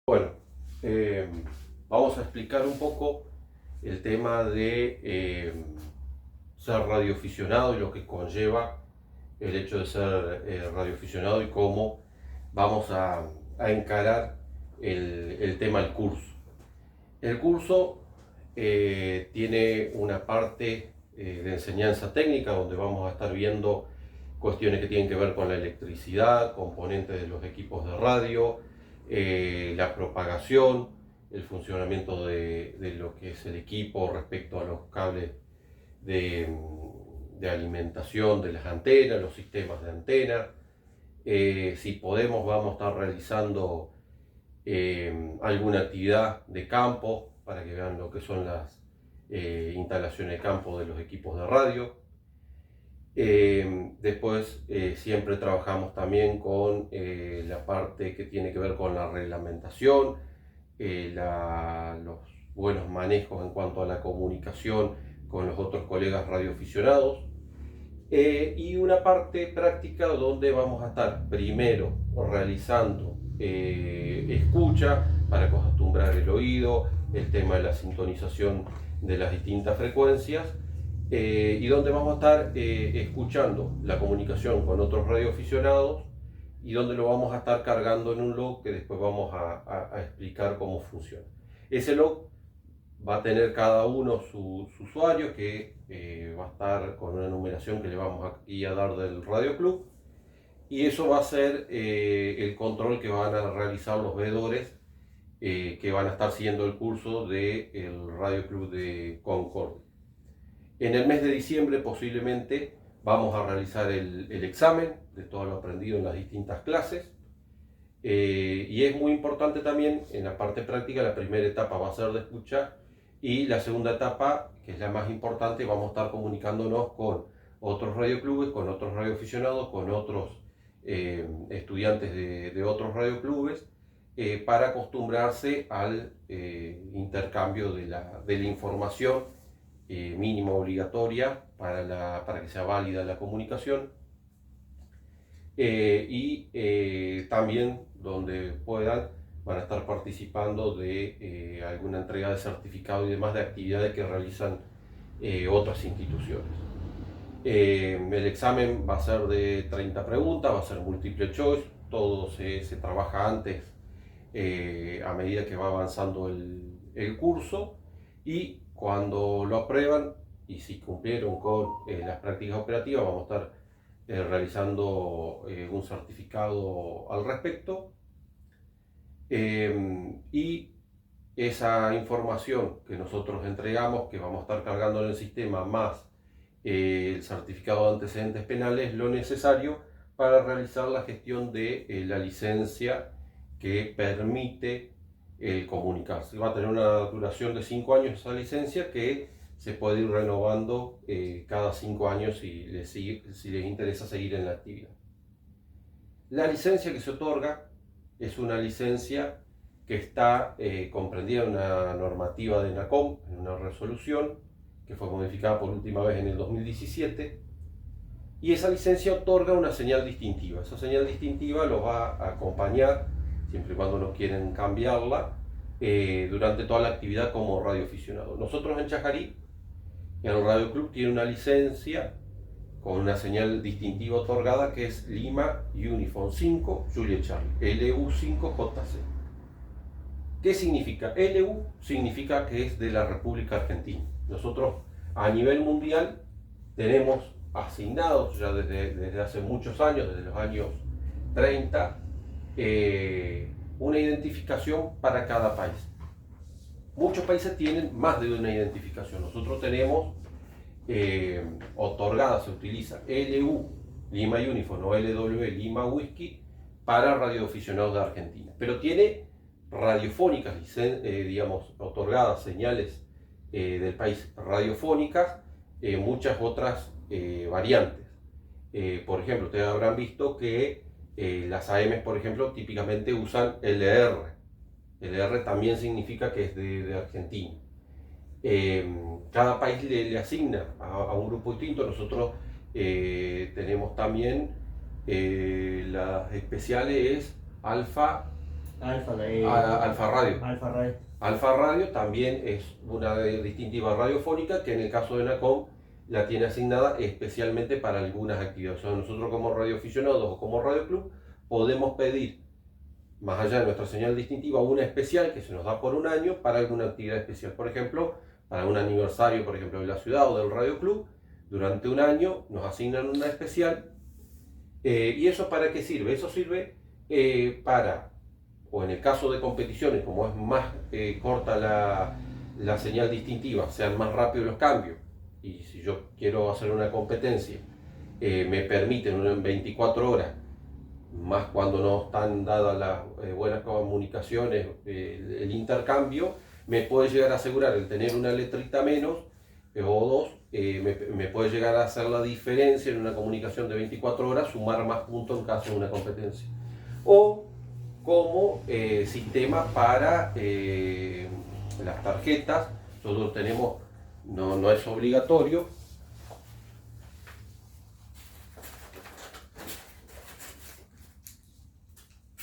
Bueno, eh, vamos a explicar un poco el tema de ser radioaficionado y lo que conlleva el hecho de ser radioaficionado y cómo vamos a encarar el tema del curso. El curso tiene una parte de enseñanza técnica donde vamos a estar viendo cuestiones que tienen que ver con la electricidad, componentes de los equipos de radio, la propagación, el funcionamiento de lo que es el equipo respecto a los cables de, de alimentación de las antenas, los sistemas de antena. Si podemos, vamos a estar realizando alguna actividad de campo para que vean lo que son las instalaciones de campo de los equipos de radio. Después siempre trabajamos también con la parte que tiene que ver con la reglamentación, los buenos manejos en cuanto a la comunicación con los otros colegas radioaficionados, y una parte práctica donde vamos a estar primero realizando escucha para acostumbrar el oído, el tema de la sintonización de las distintas frecuencias, y donde vamos a estar escuchando la comunicación con otros radioaficionados y donde lo vamos a estar cargando en un log que después vamos a explicar cómo funciona. Ese log va a tener cada uno su usuario que va a estar con una numeración que le vamos a dar del Radio Club, y eso va a ser el control que van a realizar los veedores que van a estar siguiendo el curso del Radio Club de Concordia. En el mes de diciembre posiblemente vamos a realizar el examen de todo lo aprendido en las distintas clases, y es muy importante también en la parte práctica. La primera etapa va a ser de escucha y la segunda etapa, que es la más importante, vamos a estar comunicándonos con otros radioclubes, con otros radioaficionados, con otros estudiantes de otros radioclubes, para acostumbrarse al intercambio de la información mínima obligatoria para que sea válida la comunicación, y también donde puedan van a estar participando de alguna entrega de certificado y demás de actividades que realizan otras instituciones. El examen va a ser de 30 preguntas, va a ser multiple choice, todo se trabaja antes, a medida que va avanzando el curso, y cuando lo aprueban y si cumplieron con las prácticas operativas, vamos a estar realizando un certificado al respecto, y esa información que nosotros entregamos, que vamos a estar cargando en el sistema, más el certificado de antecedentes penales, lo necesario para realizar la gestión de la licencia que permite comunicarse. Va a tener una duración de 5 años esa licencia, que se puede ir renovando cada 5 años si les interesa seguir en la actividad. La licencia que se otorga es una licencia que está comprendida en una normativa de NACOM, en una resolución que fue modificada por última vez en el 2017, y esa licencia otorga una señal distintiva. Esa señal distintiva los va a acompañar, siempre y cuando no quieren cambiarla, durante toda la actividad como radioaficionado. Nosotros en Chajarí, el Radio Club tiene una licencia con una señal distintiva otorgada que es Lima Uniform 5 Juliet Charlie, LU5JC. ¿Qué significa? LU significa que es de la República Argentina. Nosotros a nivel mundial tenemos asignados ya desde hace muchos años, desde los años 30, una identificación para cada país. Muchos países tienen más de una identificación. Nosotros tenemos otorgada, se utiliza LU Lima Uniform o LW Lima Whisky para radioaficionados de Argentina, pero tiene radiofónicas, digamos, otorgadas señales del país radiofónicas, muchas otras variantes. Por ejemplo, ustedes habrán visto que las AM, por ejemplo, típicamente usan LR. LR también significa que es de Argentina. Cada país le asigna a un grupo distinto. Nosotros tenemos también las especiales Alfa Alfa Radio. Alfa Radio. Alfa Radio también es una distintiva radiofónica que en el caso de NACOM la tiene asignada especialmente para algunas actividades. O sea, nosotros como radioaficionados o como Radio Club podemos pedir, más allá de nuestra señal distintiva, una especial que se nos da por un año para alguna actividad especial. Por ejemplo, para un aniversario, por ejemplo, de la ciudad o del Radio Club, durante un año nos asignan una especial. ¿Y eso para qué sirve? Eso sirve para, o en el caso de competiciones, como es más corta la señal distintiva, sean más rápidos los cambios, y si yo quiero hacer una competencia, me permiten en 24 horas, más cuando no están dadas las buenas comunicaciones, el intercambio, me puede llegar a asegurar el tener una letrita menos o dos, me puede llegar a hacer la diferencia en una comunicación de 24 horas, sumar más puntos en caso de una competencia. O como sistema para las tarjetas, nosotros tenemos, no es obligatorio,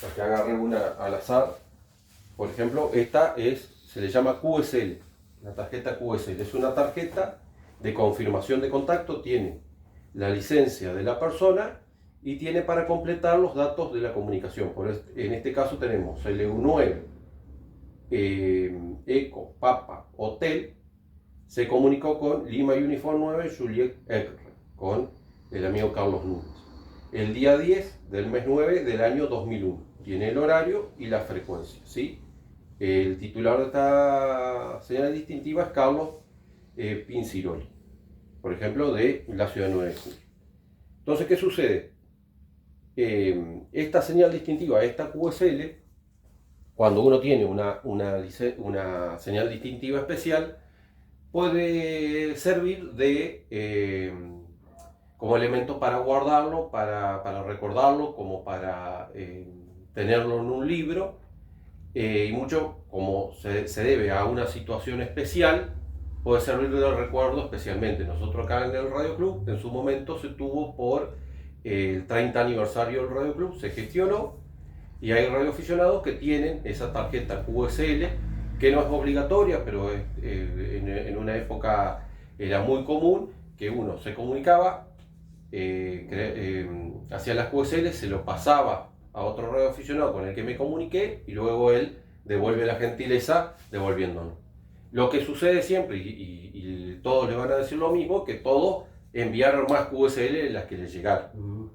porque agarré una al azar. Por ejemplo, esta se le llama QSL, la tarjeta QSL. Es una tarjeta de confirmación de contacto, tiene la licencia de la persona y tiene para completar los datos de la comunicación. En este caso tenemos LU9, Eco, Papa, Hotel, se comunicó con Lima Uniform 9, Juliet Eckre, con el amigo Carlos Núñez. El día 10 del mes 9 del año 2001. Tiene el horario y la frecuencia, ¿sí? El titular de esta señal distintiva es Carlos Pinciroli, por ejemplo, de la ciudad de 9 de julio. Entonces, ¿qué sucede? Esta señal distintiva, esta QSL, cuando uno tiene una señal distintiva especial, puede servir como elemento para guardarlo, para recordarlo, como para tenerlo en un libro, y mucho como se debe a una situación especial, puede servir de recuerdo especialmente. Nosotros acá en el Radio Club, en su momento se tuvo por el 30 aniversario del Radio Club, se gestionó, y hay radioaficionados que tienen esa tarjeta QSL, que no es obligatoria, pero en una época era muy común que uno se comunicaba, hacía las QSL, se lo pasaba a otro radioaficionado con el que me comuniqué y luego él devuelve la gentileza devolviéndonos. Lo que sucede siempre, y todos le van a decir lo mismo, que todos enviaron más QSL de las que les llegaron.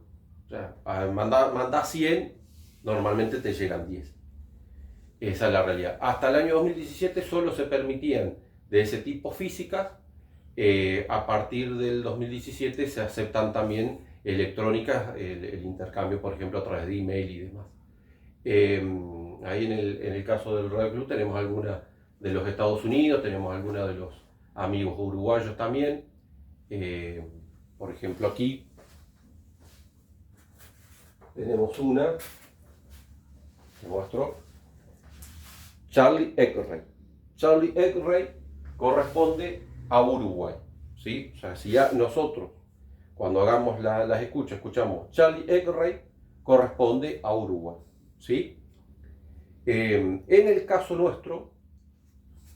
O sea, mandás 100, normalmente te llegan 10. Esa es la realidad. Hasta el año 2017 solo se permitían de ese tipo físicas. A partir del 2017 se aceptan también electrónicas, el intercambio, por ejemplo, a través de email y demás. Ahí en el caso del Radio Club tenemos algunas de los Estados Unidos, tenemos algunas de los amigos uruguayos también. Por ejemplo, aquí tenemos una, te muestro, Charlie Eckray. Charlie Eckray corresponde a Uruguay, ¿sí? O sea, si ya nosotros, cuando hagamos las escuchas, escuchamos Charlie Eckray, corresponde a Uruguay, ¿sí? En el caso nuestro,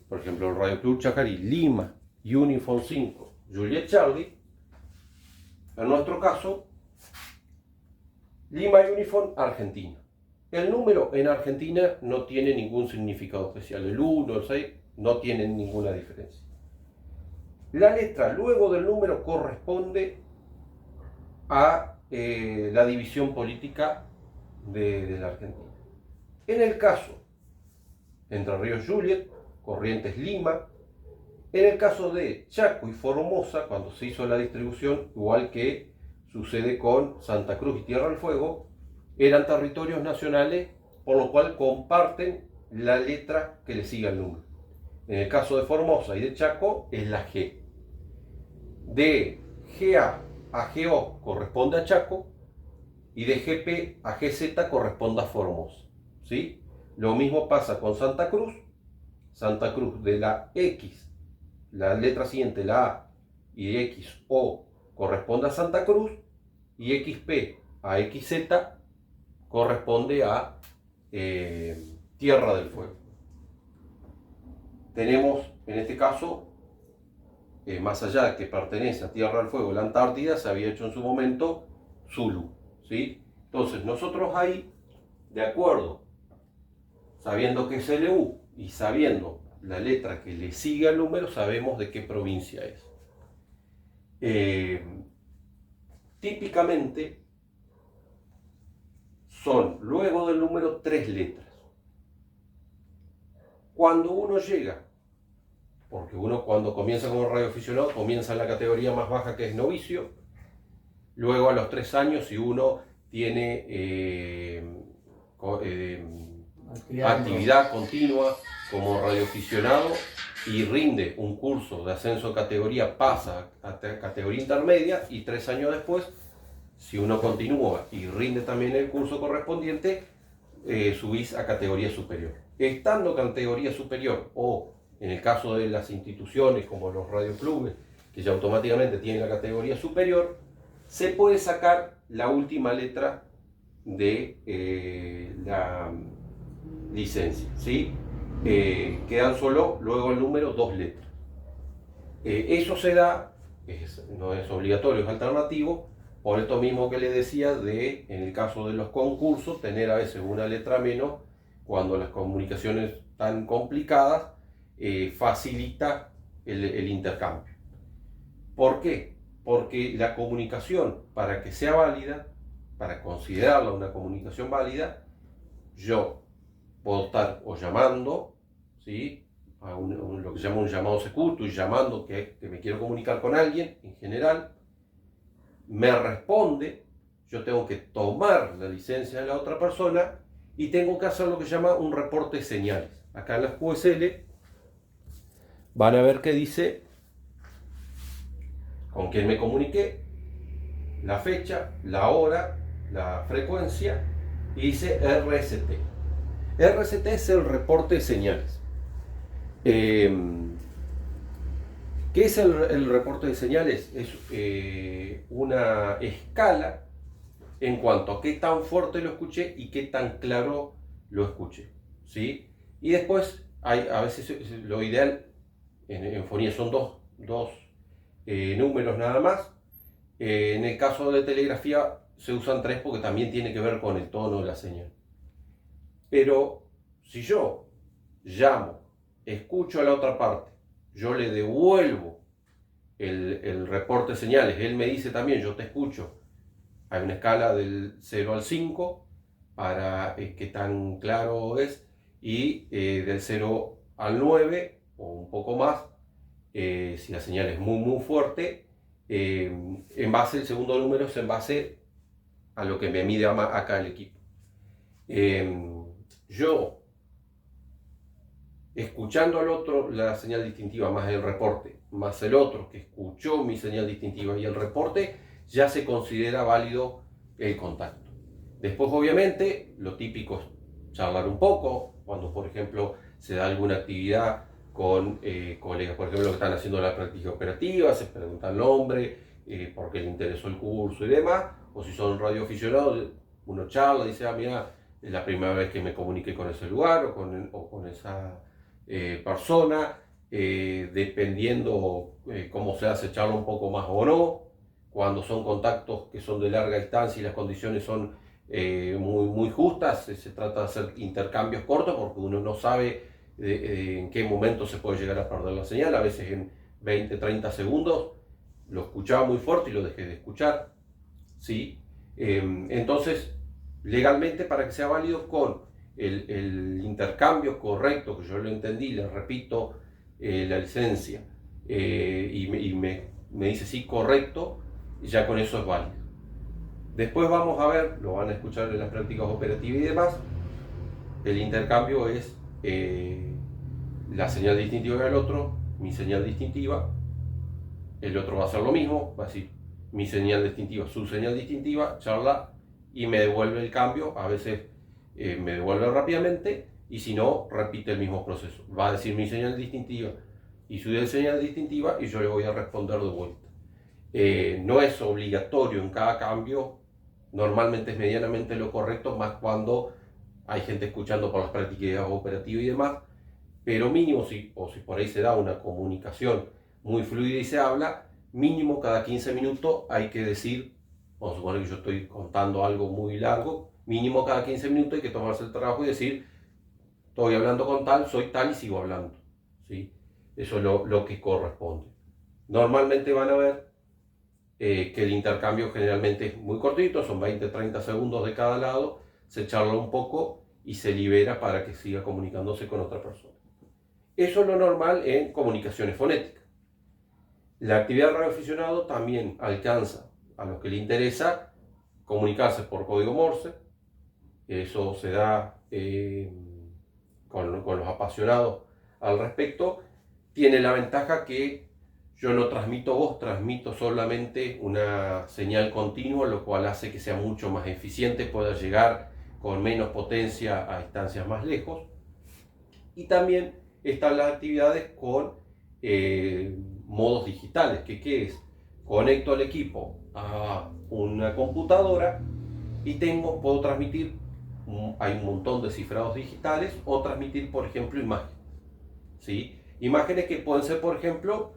por ejemplo, el Radio Club Chacarí, Lima, Uniform 5, Juliet Charlie, en nuestro caso, Lima Uniform Argentina. El número en Argentina no tiene ningún significado especial, el 1, el 6, no tienen ninguna diferencia. La letra luego del número corresponde a la división política de la Argentina. En el caso Entre Ríos Juliet, Corrientes Lima, en el caso de Chaco y Formosa, cuando se hizo la distribución, igual que sucede con Santa Cruz y Tierra del Fuego, eran territorios nacionales, por lo cual comparten la letra que le sigue al número. En el caso de Formosa y de Chaco es la G. De GA a GO corresponde a Chaco y de GP a GZ corresponde a Formosa, ¿sí? Lo mismo pasa con Santa Cruz. Santa Cruz de la X, la letra siguiente, la A, y de XO corresponde a Santa Cruz, y XP a XZ corresponde a Tierra del Fuego. Tenemos, en este caso, más allá de que pertenece a Tierra del Fuego, la Antártida, se había hecho en su momento Zulu, ¿sí? Entonces, nosotros ahí, de acuerdo, sabiendo que es LU y sabiendo la letra que le sigue al número, sabemos de qué provincia es. Típicamente son luego del número 3 letras. Cuando uno llega, porque uno cuando comienza como radioaficionado comienza en la categoría más baja, que es novicio, luego a los 3 años, si uno tiene actividad continua como radioaficionado y rinde un curso de ascenso de categoría, pasa a categoría intermedia, y 3 años después, si uno continúa y rinde también el curso correspondiente, subís a categoría superior. Estando en categoría superior, o en el caso de las instituciones como los radioclubes, que ya automáticamente tienen la categoría superior, se puede sacar la última letra de la licencia, ¿sí? Quedan solo luego el número 2 letras. Eso se da, no es obligatorio, es alternativo, por esto mismo que le decía de, en el caso de los concursos, tener a veces una letra menos cuando las comunicaciones están complicadas, facilita el intercambio. ¿Por qué? Porque la comunicación, para que sea válida, para considerarla una comunicación válida, yo puedo estar o llamando, ¿sí?, a lo que se llama un llamado secu, estoy llamando que me quiero comunicar con alguien en general, me responde, yo tengo que tomar la licencia de la otra persona y tengo que hacer lo que se llama un reporte de señales. Acá en las QSL van a ver que dice con quién me comuniqué, la fecha, la hora, la frecuencia, y dice RST. RST es el reporte de señales. ¿Qué es el reporte de señales? Es una escala en cuanto a qué tan fuerte lo escuché y qué tan claro lo escuché, ¿sí? Y después hay a veces lo ideal en fonía son dos números nada más. En el caso de telegrafía se usan 3 porque también tiene que ver con el tono de la señal. Pero si yo llamo, escucho a la otra parte, yo le devuelvo el reporte de señales, él me dice también, yo te escucho, hay una escala del 0 al 5 para qué tan claro es, y del 0 al 9 o un poco más, si la señal es muy fuerte, en base, el segundo número es en base a lo que me mide acá el equipo. Yo, escuchando al otro la señal distintiva más el reporte, más el otro que escuchó mi señal distintiva y el reporte, ya se considera válido el contacto. Después, obviamente, lo típico es charlar un poco, cuando por ejemplo se da alguna actividad con colegas, por ejemplo, que están haciendo la práctica operativa, se pregunta el nombre, por qué le interesó el curso y demás, o si son radioaficionados, uno charla, dice, mira, es la primera vez que me comuniqué con ese lugar o con esa persona, dependiendo cómo se hace, charla un poco más o no. Cuando son contactos que son de larga distancia y las condiciones son muy justas, se trata de hacer intercambios cortos porque uno no sabe en qué momento se puede llegar a perder la señal. A veces en 20-30 segundos lo escuchaba muy fuerte y lo dejé de escuchar, ¿sí? Entonces, legalmente, para que sea válido, con el intercambio correcto, que yo lo entendí, le repito la licencia, y me dice sí, correcto, ya con eso es válido. Después vamos a ver, lo van a escuchar en las prácticas operativas y demás, el intercambio es la señal distintiva del otro, mi señal distintiva, el otro va a hacer lo mismo, va a decir mi señal distintiva, su señal distintiva, charla y me devuelve el cambio. A veces me devuelve rápidamente y si no, repite el mismo proceso. Va a decir mi señal distintiva y su señal distintiva y yo le voy a responder de vuelta. No es obligatorio en cada cambio, normalmente es medianamente lo correcto, más cuando hay gente escuchando por las prácticas operativas y demás, pero mínimo, si por ahí se da una comunicación muy fluida y se habla, mínimo cada 15 minutos hay que decir, vamos a suponer que yo estoy contando algo muy largo, mínimo cada 15 minutos hay que tomarse el trabajo y decir, estoy hablando con tal, soy tal y sigo hablando. ¿Sí? Eso es lo que corresponde. Normalmente van a ver que el intercambio generalmente es muy cortito, son 20-30 segundos de cada lado, se charla un poco y se libera para que siga comunicándose con otra persona. Eso es lo normal en comunicaciones fonéticas. La actividad de radioaficionado también alcanza a los que le interesa comunicarse por código Morse. Eso se da con los apasionados al respecto. Tiene la ventaja que yo no transmito voz, transmito solamente una señal continua, lo cual hace que sea mucho más eficiente, pueda llegar con menos potencia a distancias más lejos. Y también están las actividades con modos digitales, que ¿qué es? Conecto al equipo a una computadora y puedo transmitir, hay un montón de cifrados digitales, o transmitir, por ejemplo, imágenes. ¿Sí? Imágenes que pueden ser, por ejemplo,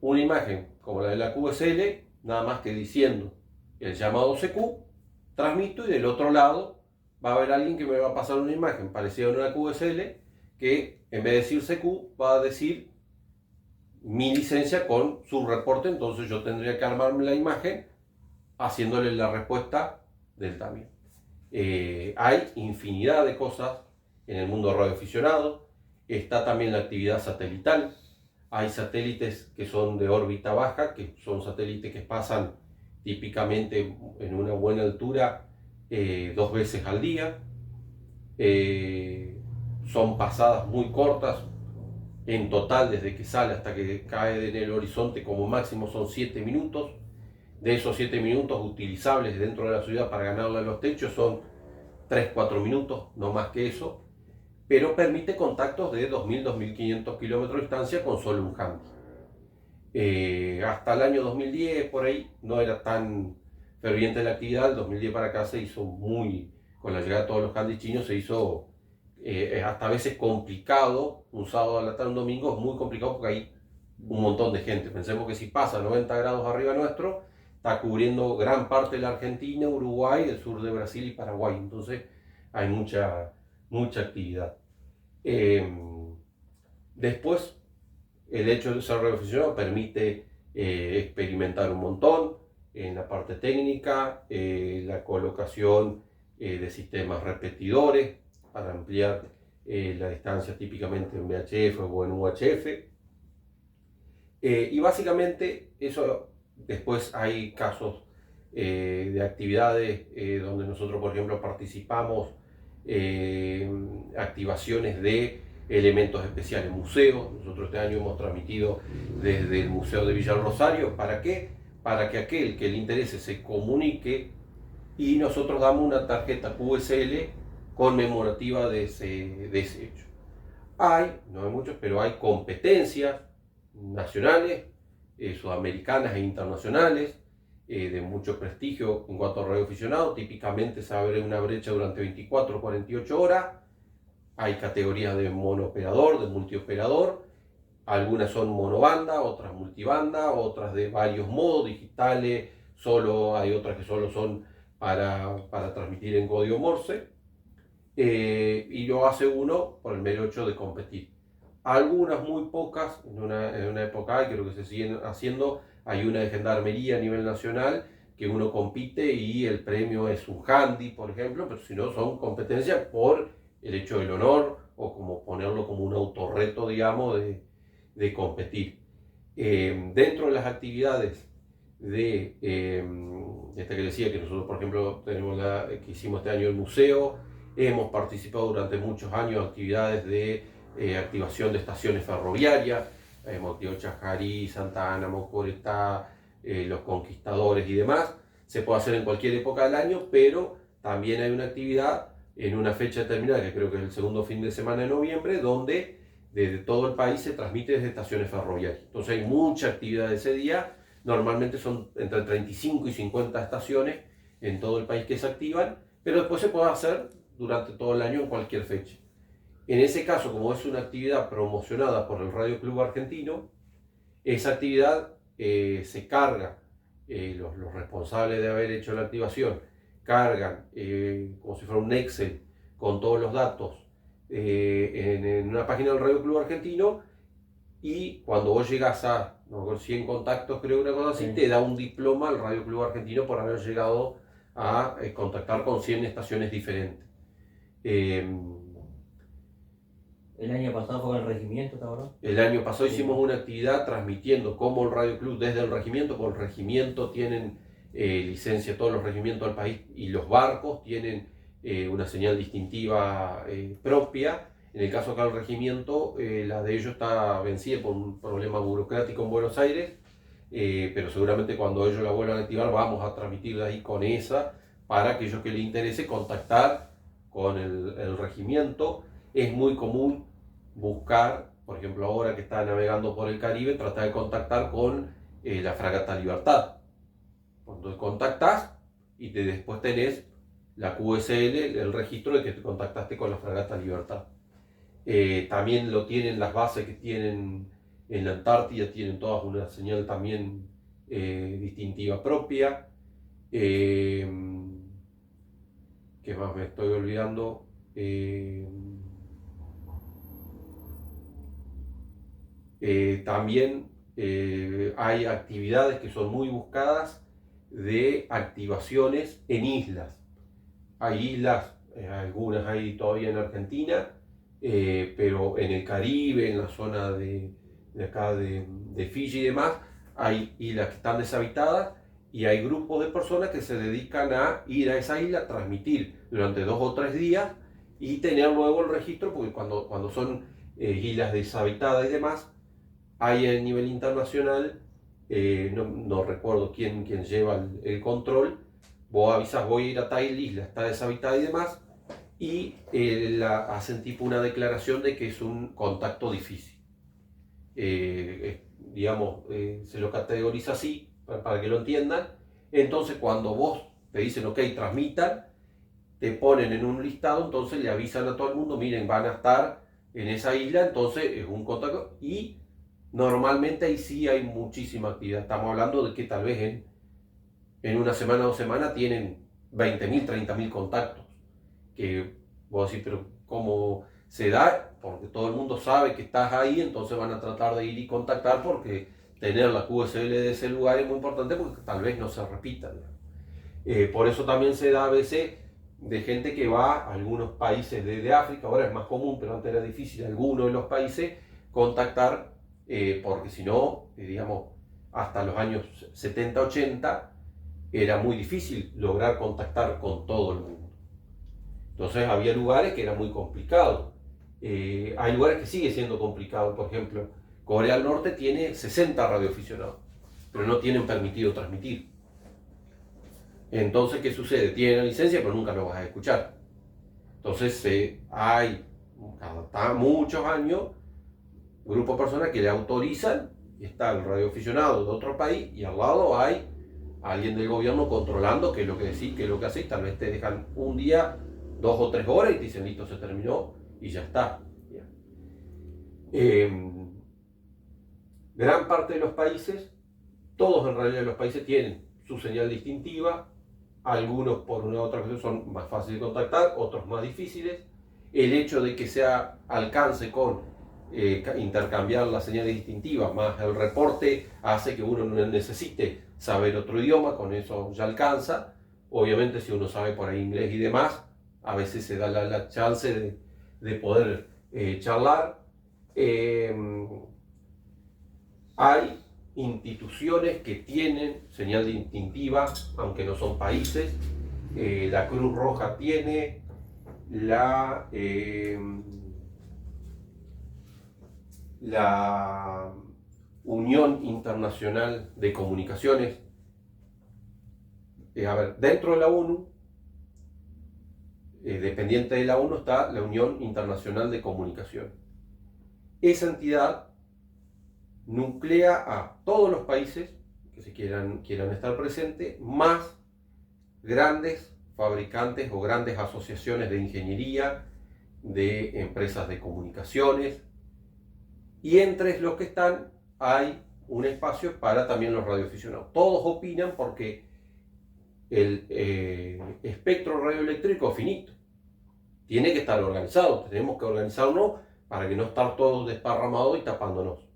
una imagen como la de la QSL, nada más que diciendo el llamado CQ, transmito y del otro lado va a haber alguien que me va a pasar una imagen parecida a una QSL, que en vez de decir CQ va a decir mi licencia con su reporte, entonces yo tendría que armarme la imagen haciéndole la respuesta del también. Hay infinidad de cosas en el mundo radioaficionado. Está también la actividad satelital. Hay satélites que son de órbita baja, que son satélites que pasan típicamente en una buena altura 2 veces al día. Son pasadas muy cortas. En total, desde que sale hasta que cae en el horizonte, como máximo son 7 minutos. De esos 7 minutos utilizables dentro de la ciudad para ganarle a los techos son 3-4 minutos, no más que eso, pero permite contactos de 2.000-2.500 kilómetros de distancia con solo un handy. Hasta el año 2010, por ahí, no era tan ferviente la actividad. El 2010 para acá se hizo con la llegada de todos los handys chinos, se hizo hasta a veces complicado. Un sábado a la tarde, un domingo es muy complicado porque hay un montón de gente. Pensemos que si pasa 90 grados arriba nuestro, está cubriendo gran parte de la Argentina, Uruguay, el sur de Brasil y Paraguay. Entonces hay mucha actividad. Después, el hecho de ser radioaficionado permite experimentar un montón en la parte técnica, la colocación de sistemas repetidores para ampliar la distancia típicamente en VHF o en UHF. Y básicamente eso. Después hay casos de actividades donde nosotros, por ejemplo, participamos, activaciones de elementos especiales, museos. Nosotros este año hemos transmitido desde el Museo de Villa Rosario. ¿Para qué? Para que aquel que le interese se comunique y nosotros damos una tarjeta QSL conmemorativa de ese hecho. No hay muchos, pero hay competencias nacionales, sudamericanas e internacionales, de mucho prestigio en cuanto a radioaficionado. Típicamente se abre una brecha durante 24 o 48 horas. Hay categorías de monooperador, de multioperador. Algunas son monobanda, otras multibanda, otras de varios modos digitales. Hay otras que solo son para transmitir en código Morse. Y lo hace uno por el mero hecho de competir. Algunas muy pocas, en una época hay, creo que se siguen haciendo, hay una de gendarmería a nivel nacional que uno compite y el premio es un handy, por ejemplo, pero si no son competencias por el hecho del honor o como ponerlo como un autorreto, digamos, de competir. Dentro de las actividades esta que decía que nosotros, por ejemplo, que hicimos este año el museo, hemos participado durante muchos años en actividades de activación de estaciones ferroviarias, Montevideo, Chajarí, Santa Ana, Mocoretá, Los Conquistadores y demás. Se puede hacer en cualquier época del año, pero también hay una actividad en una fecha determinada, que creo que es el segundo fin de semana de noviembre, donde desde todo el país se transmite desde estaciones ferroviarias. Entonces hay mucha actividad ese día. Normalmente son entre 35 y 50 estaciones en todo el país que se activan, pero después se puede hacer durante todo el año en cualquier fecha. En ese caso, como es una actividad promocionada por el Radio Club Argentino, esa actividad se carga, los responsables de haber hecho la activación cargan como si fuera un Excel con todos los datos en una página del Radio Club Argentino, y cuando vos llegas a 100 contactos, creo, una cosa así, te da un diploma al Radio Club Argentino por haber llegado a contactar con 100 estaciones diferentes. El año pasado fue con el regimiento, ¿te acuerdas? El año pasado hicimos una actividad transmitiendo cómo el Radio Club desde el regimiento, porque el regimiento tienen licencia, todos los regimientos del país, y los barcos tienen una señal distintiva propia. En el caso acá del regimiento, la de ellos está vencida por un problema burocrático en Buenos Aires, pero seguramente cuando ellos la vuelvan a activar vamos a transmitir de ahí con esa, para aquellos que les interese contactar con el regimiento. Es muy común buscar, por ejemplo, ahora que está navegando por el Caribe, tratar de contactar con la fragata Libertad. Cuando contactás y después tenés la QSL, el registro de que te contactaste con la fragata Libertad. También lo tienen las bases que tienen en la Antártida, tienen todas una señal también distintiva propia. ¿Qué más me estoy olvidando? También hay actividades que son muy buscadas de activaciones en islas. Hay islas, algunas hay todavía en Argentina, pero en el Caribe, en la zona de acá de Fiji y demás, hay islas que están deshabitadas, y hay grupos de personas que se dedican a ir a esa isla, transmitir durante 2 o 3 días y tener luego el registro, porque cuando son islas deshabitadas y demás, hay a nivel internacional, no recuerdo quién lleva el control, vos avisas, voy a ir a tal isla, está deshabitada y demás, y hacen tipo una declaración de que es un contacto difícil. Se lo categoriza así, para que lo entiendan. Entonces cuando vos te dicen, ok, transmitan, te ponen en un listado, entonces le avisan a todo el mundo, miren, van a estar en esa isla, entonces es un contacto, y normalmente ahí sí hay muchísima actividad. Estamos hablando de que tal vez en una semana o 2 semanas tienen 20.000, 30.000 contactos. Que vos decís, pero ¿cómo se da? Porque todo el mundo sabe que estás ahí, entonces van a tratar de ir y contactar, porque tener la QSL de ese lugar es muy importante, porque tal vez no se repita. Por eso también se da a veces de gente que va a algunos países de África. Ahora es más común, pero antes era difícil algunos de los países contactar, porque si no, hasta los años 70, 80, era muy difícil lograr contactar con todo el mundo. Entonces había lugares que era muy complicado. Hay lugares que sigue siendo complicado. Por ejemplo, Corea del Norte tiene 60 radioaficionados, pero no tienen permitido transmitir. Entonces, ¿qué sucede? Tienen la licencia, pero nunca lo vas a escuchar. Entonces, hay cada muchos años grupos de personas que le autorizan, y está el radioaficionado de otro país, y al lado hay alguien del gobierno controlando qué es lo que decís, qué es lo que hacés. Tal vez te dejan un día, 2 o 3 horas, y te dicen, listo, se terminó y ya está. Gran parte de los países, todos en realidad los países tienen su señal distintiva. Algunos por una u otra razón son más fáciles de contactar, otros más difíciles. El hecho de que sea alcance con intercambiar la señal distintiva más el reporte hace que uno no necesite saber otro idioma, con eso ya alcanza. Obviamente si uno sabe por ahí inglés y demás, a veces se da la chance de poder charlar. Hay instituciones que tienen señal distintiva, aunque no son países. La Cruz Roja tiene, la Unión Internacional de Comunicaciones. Dentro de la ONU, dependiente de la ONU, está la Unión Internacional de Comunicación. Esa entidad nuclea a todos los países que se quieran estar presentes, más grandes fabricantes o grandes asociaciones de ingeniería, de empresas de comunicaciones, y entre los que están hay un espacio para también los radioaficionados. Todos opinan porque el espectro radioeléctrico es finito, tiene que estar organizado, tenemos que organizarnos para que no estar todos desparramados y tapándonos.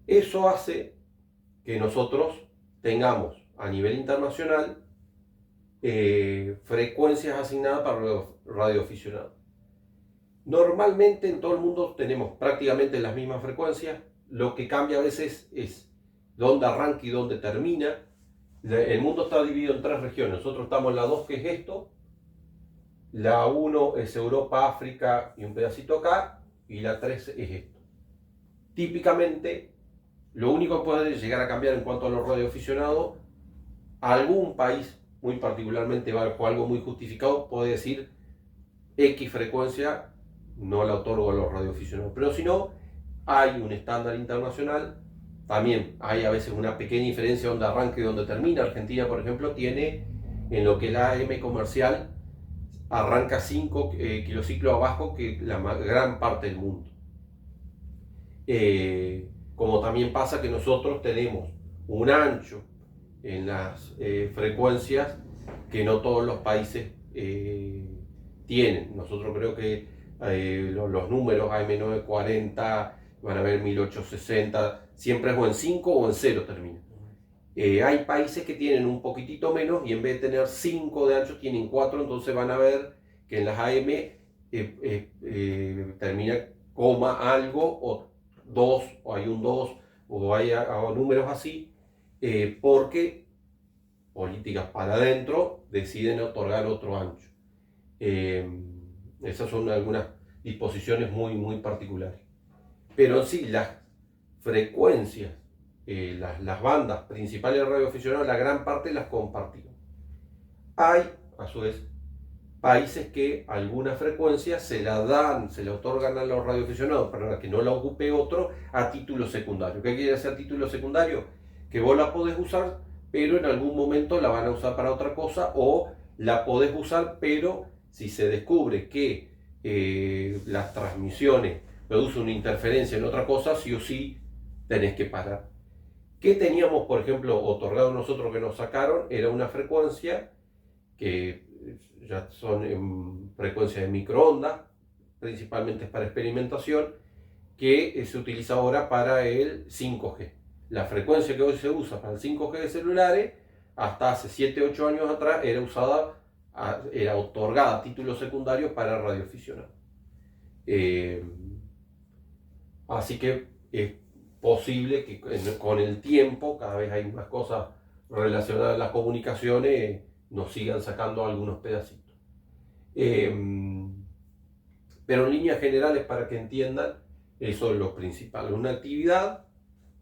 Eso hace que nosotros tengamos a nivel internacional frecuencias asignadas para los radioaficionados. Normalmente en todo el mundo tenemos prácticamente las mismas frecuencias, lo que cambia a veces es dónde arranca y dónde termina. El mundo está dividido en 3 regiones, nosotros estamos en la 2, que es esto, la 1 es Europa, África y un pedacito acá, y la 3 es esto. Típicamente, lo único que puede llegar a cambiar en cuanto a los radioaficionados, algún país muy particularmente bajo algo muy justificado puede decir X frecuencia no la otorgo a los radioaficionados, pero si no, hay un estándar internacional. También hay a veces una pequeña diferencia donde arranca y donde termina. Argentina, por ejemplo, tiene en lo que es la AM comercial, arranca 5 kilociclos abajo que la gran parte del mundo. Como también pasa que nosotros tenemos un ancho en las frecuencias que no todos los países tienen. Nosotros creo que los números AM940 van a ver 1860, siempre es o en 5 o en 0 termina. Hay países que tienen un poquitito menos y en vez de tener 5 de ancho tienen 4, entonces van a ver que en las AM termina coma algo o 2, o hay un 2, o hay números así, porque políticas para adentro deciden otorgar otro ancho. Esas son algunas disposiciones muy particulares. Pero sí, las frecuencias, las bandas principales de radioaficionados, la gran parte las compartimos. Hay, a su vez, países que alguna frecuencia se la otorgan a los radioaficionados para que no la ocupe otro a título secundario. ¿Qué quiere decir título secundario? Que vos la podés usar, pero en algún momento la van a usar para otra cosa, o la podés usar, pero si se descubre que las transmisiones producen una interferencia en otra cosa, sí o sí tenés que parar. ¿Qué teníamos, por ejemplo, otorgado nosotros que nos sacaron? Era una frecuencia que ya son en frecuencia de microondas, principalmente es para experimentación, que se utiliza ahora para el 5G. La frecuencia que hoy se usa para el 5G de celulares, hasta hace 7-8 años atrás, era otorgada a título secundario para radioaficionados. Así que es posible que con el tiempo, cada vez hay más cosas relacionadas a las comunicaciones, nos sigan sacando algunos pedacitos. Pero en líneas generales, para que entiendan, eso es lo principal. Una actividad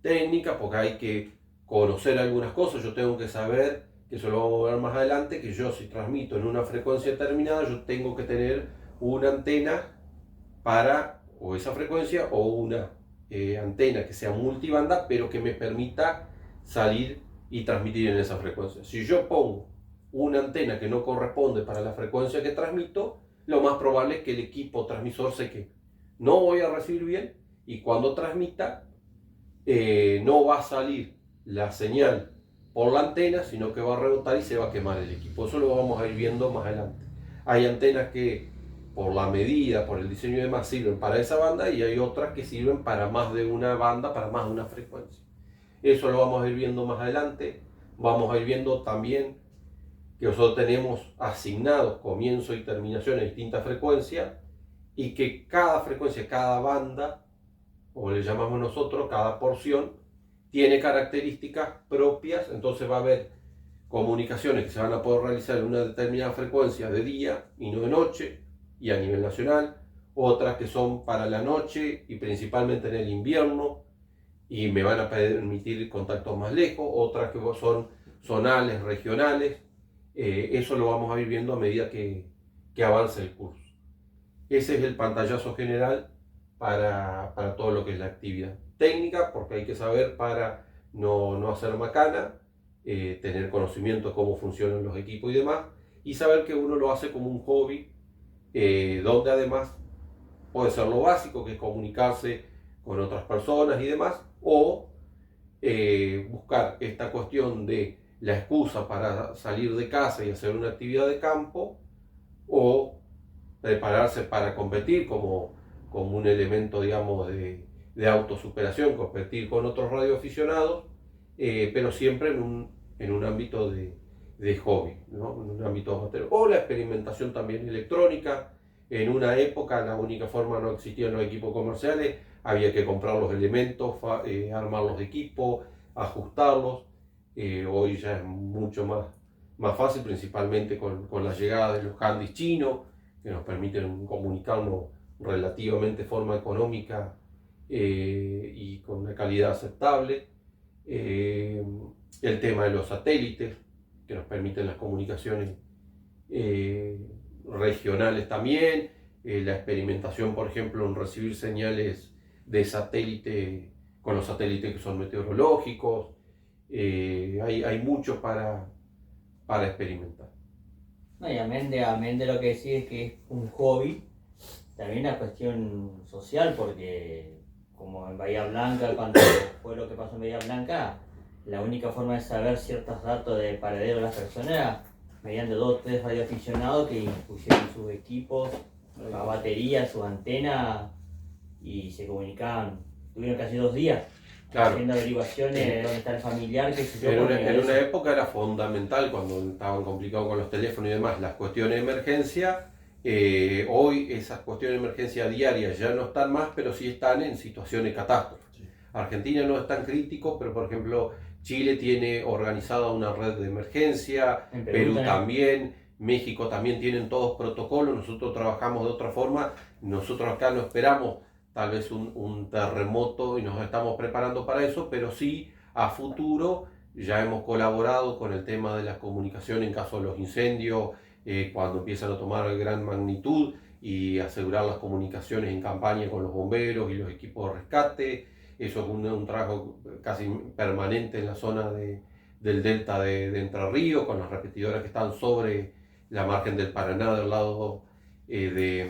técnica, porque hay que conocer algunas cosas. Yo tengo que saber, que eso lo vamos a ver más adelante, que yo si transmito en una frecuencia determinada, yo tengo que tener una antena para o esa frecuencia o una antena que sea multibanda, pero que me permita salir y transmitir en esa frecuencia. Si yo pongo una antena que no corresponde para la frecuencia que transmito, lo más probable es que el equipo transmisor se quede. No voy a recibir bien, y cuando transmita no va a salir la señal por la antena, sino que va a rebotar y se va a quemar el equipo. Eso lo vamos a ir viendo más adelante. Hay antenas que por la medida, por el diseño y demás, sirven para esa banda, y hay otras que sirven para más de una banda, para más de una frecuencia. Eso lo vamos a ir viendo más adelante. Vamos a ir viendo también que nosotros tenemos asignados comienzo y terminación en distintas frecuencias, y que cada frecuencia, cada banda, como le llamamos nosotros, cada porción, tiene características propias. Entonces va a haber comunicaciones que se van a poder realizar en una determinada frecuencia de día y no de noche, y a nivel nacional, otras que son para la noche y principalmente en el invierno, y me van a permitir contactos más lejos, otras que son zonales, regionales. Eso lo vamos a ir viendo a medida que avance el curso. Ese es el pantallazo general para todo lo que es la actividad técnica, porque hay que saber para no hacer macana, tener conocimiento de cómo funcionan los equipos y demás, y saber que uno lo hace como un hobby, donde además puede ser lo básico, que es comunicarse con otras personas y demás, o buscar esta cuestión de la excusa para salir de casa y hacer una actividad de campo, o prepararse para competir como un elemento, digamos, de autosuperación, competir con otros radioaficionados, pero siempre en un ámbito de hobby, ¿no? En un ámbito amateur. O la experimentación también electrónica. En una época la única forma, no existían los equipos comerciales, había que comprar los elementos, armar los equipos, ajustarlos. Hoy ya es mucho más fácil, principalmente con la llegada de los handys chinos, que nos permiten comunicarnos relativamente de forma económica, y con una calidad aceptable. El tema de los satélites, que nos permiten las comunicaciones regionales también, la experimentación, por ejemplo, en recibir señales de satélite con los satélites que son meteorológicos. Hay mucho para experimentar. No, y amén de lo que decís es que es un hobby, también una cuestión social, porque como en Bahía Blanca, cuando fue lo que pasó en Bahía Blanca, la única forma de saber ciertos datos de paradero de las personas era mediante 2 o 3 radioaficionados que pusieron sus equipos, la batería, sus antenas y se comunicaban. Tuvieron casi 2 días haciendo averiguaciones de dónde está el familiar. En una época era fundamental, cuando estaban complicados con los teléfonos y demás, las cuestiones de emergencia. Hoy esas cuestiones de emergencia diarias ya no están más, pero sí están en situaciones de catástrofe. Sí. Argentina no es tan crítico, pero por ejemplo Chile tiene organizada una red de emergencia, Perú también, México también, tienen todos protocolos. Nosotros trabajamos de otra forma. Nosotros acá no esperamos tal vez un terremoto y nos estamos preparando para eso, pero sí a futuro ya hemos colaborado con el tema de la comunicación en caso de los incendios, cuando empiezan a tomar gran magnitud, y asegurar las comunicaciones en campaña con los bomberos y los equipos de rescate. Eso es un trabajo casi permanente en la zona del delta de Entre Ríos, con las repetidoras que están sobre la margen del Paraná, del lado de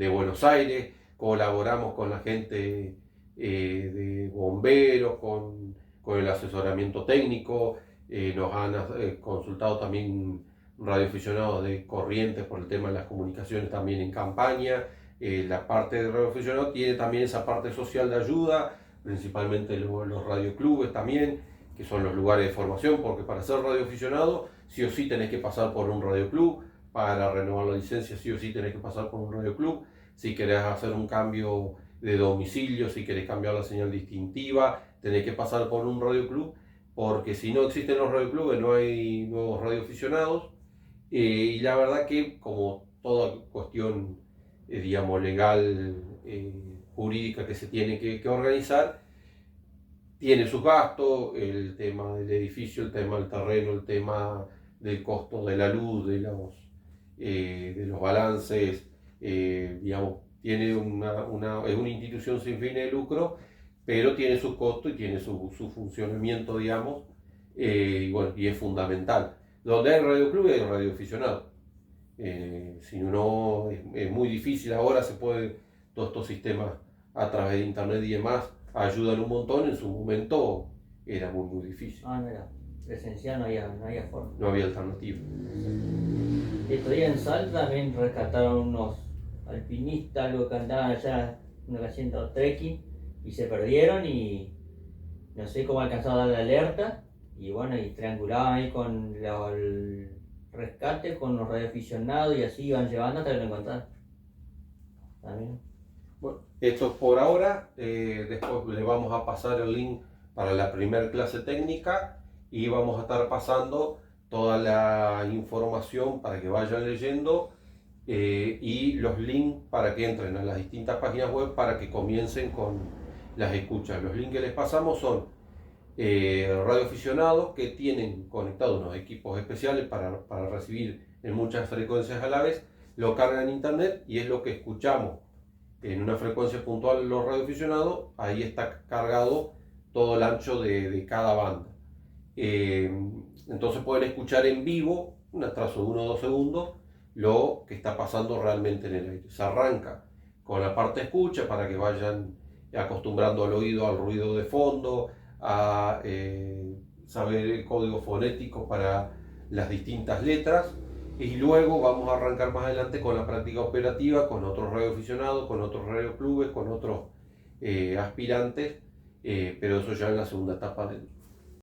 Buenos Aires. Colaboramos con la gente de bomberos, con el asesoramiento técnico. Nos han consultado también radioaficionados de Corrientes por el tema de las comunicaciones también en campaña. La parte de radioaficionados tiene también esa parte social de ayuda, principalmente los radioclubes también, que son los lugares de formación, porque para ser radioaficionado sí o sí tenés que pasar por un radioclub. Para renovar la licencia sí o sí tenés que pasar por un radioclub. Si querés hacer un cambio de domicilio, si querés cambiar la señal distintiva, tenés que pasar por un radioclub, porque si no existen los radioclubes no hay nuevos radioaficionados. Y la verdad que, como toda cuestión, digamos, legal, jurídica que se tiene que organizar, tiene sus gastos, el tema del edificio, el tema del terreno, el tema del costo de la luz, de los balances, digamos, tiene es una institución sin fines de lucro, pero tiene sus costos y tiene su funcionamiento, digamos, y bueno, y es fundamental. Donde hay radioclub hay radioaficionado. Si no, es muy difícil. Ahora se puede, todos estos sistemas a través de internet y demás ayudan un montón. En su momento era muy difícil. No era presencial, no había forma. No había alternativa. Estos días en Salta también rescataron unos alpinistas, algo que andaban allá, uno haciendo trekking, y se perdieron, y no sé cómo alcanzaron a dar la alerta, y bueno, y triangulaban ahí con el rescate, con los radioaficionados, y así iban llevando hasta que lo encontraron. También. Bueno, esto es por ahora. Después le vamos a pasar el link para la primera clase técnica, y vamos a estar pasando toda la información para que vayan leyendo, y los links para que entren a las distintas páginas web para que comiencen con las escuchas. Los links que les pasamos son radioaficionados que tienen conectados unos equipos especiales para recibir en muchas frecuencias a la vez, lo cargan en internet y es lo que escuchamos en una frecuencia puntual. Los radioaficionados, ahí está cargado todo el ancho de cada banda. Entonces pueden escuchar en vivo, un atraso de 1 o 2 segundos, lo que está pasando realmente en el aire. Se arranca con la parte escucha para que vayan acostumbrando al oído al ruido de fondo, a saber el código fonético para las distintas letras, y luego vamos a arrancar más adelante con la práctica operativa, con otros radioaficionados, con otros radioclubes, con otros aspirantes, pero eso ya en la segunda etapa